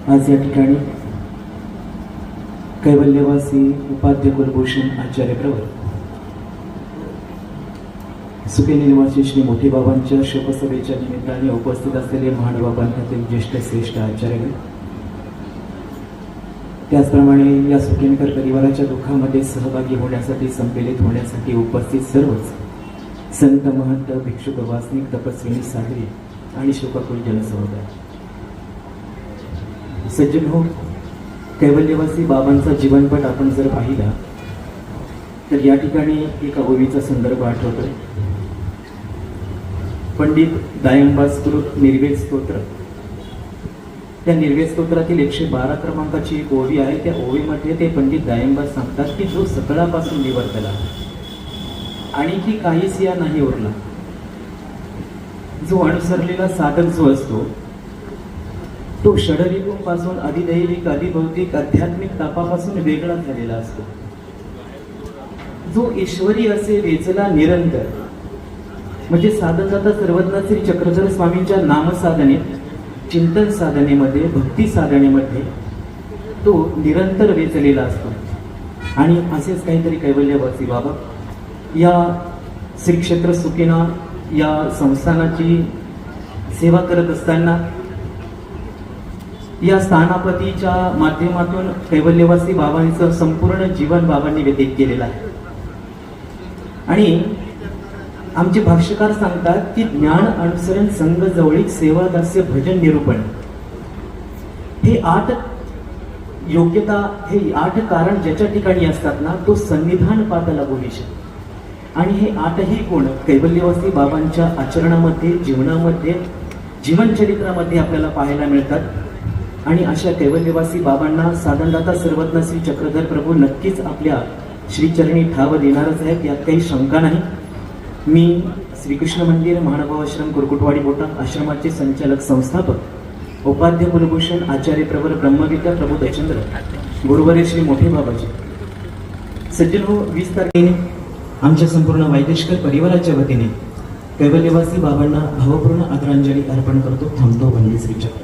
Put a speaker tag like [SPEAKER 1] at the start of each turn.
[SPEAKER 1] आज या ठिकाणी कैवल्यवासी उपाध्य कुलभूषण आचार्य प्रवर सुकेनी निवासी श्री मोठी बाबांच्या शोकसभेच्या निमित्ताने उपस्थित असलेले महानुभावांतील ज्येष्ठ श्रेष्ठ आचार्य, त्याचप्रमाणे या सुकेनकर परिवाराच्या दुःखामध्ये सहभागी होण्यासाठी, संपेलित होण्यासाठी उपस्थित सर्वच संत, महंत, भिक्षुक, वासनिक, तपस्विनी, साधवी आणि शोकाकुल जनसमुदाय. सज्जन हो, कैवल्यवासी बाबांचा जीवनपट आपण जर पाहिला तर या ठिकाणी एका ओवीचा संदर्भ आठवतोय. पंडित दायंबास्कृत निर्वेद स्तोत्र, त्या निर्वेद स्तोत्रातील 112 क्रमांकाची एक ओवी आहे. त्या ओवीमध्ये ते पंडित दायंबास सांगतात की जो सकळापासून निवर्तला आणि की काहीच या नाही उरला, जो अनुसरलेला साधक जो असतो तो षडरिपूंपासून अधिदैविक, अधिभौतिक, आध्यात्मिक तापापासून वेगळा झालेला असतो. जो ईश्वरी असे वेचला निरंतर, म्हणजे साधकाचा सर्वज्ञ श्री चक्रधर स्वामींच्या नामसाधनेत, चिंतन साधनेमध्ये, भक्ती साधनेमध्ये तो निरंतर वेचलेला असतो. आणि असेच काहीतरी कैवल्यवासी बाबा या श्री क्षेत्र सुकेना या संस्थानाची सेवा करत असताना या स्थानापतीच्या माध्यमातून कैवल्यवासी बाबांचं संपूर्ण जीवन बाबांनी व्यतीत केलेलं आहे. आणि आमचे भाष्यकार सांगतात की ज्ञान, अनुसरण, संग, जवळीक, सेवा, दास्य, भजन, निरूपण हे 8 योग्यता, हे 8 कारण ज्याच्या ठिकाणी असतात ना, तो सन्निधान पाताला बोलीश. आणि हे 8ही गुण कैवल्यवासी बाबांच्या आचरणामध्ये, जीवनामध्ये, जीवनचरित्रामध्ये आपल्याला पाहायला मिळतात. आणि अशा कैवल्यवासी बाबांना साधनदाता सर्वज्ञ श्री चक्रधर प्रभू नक्कीच आपल्या श्रीचरणी ठाव देणारच आहेत, यात काही शंका नाही. मी श्रीकृष्ण मंदिर महानुभाव आश्रम कुरकुटवाडी बोटा आश्रमाचे संचालक, संस्थापक उपाध्य कुलभूषण आचार्य प्रवर ब्रह्मविद्या प्रभू दचंद्र गुरुवारी श्री मोठे बाबाजी. सज्जन हो, 20 तारखेने आमच्या संपूर्ण वैदेशकर परिवाराच्या वतीने कैवल्यवासी बाबांना भावपूर्ण आदरांजली अर्पण करतो. थांबतो. वंदे श्रीचक्र.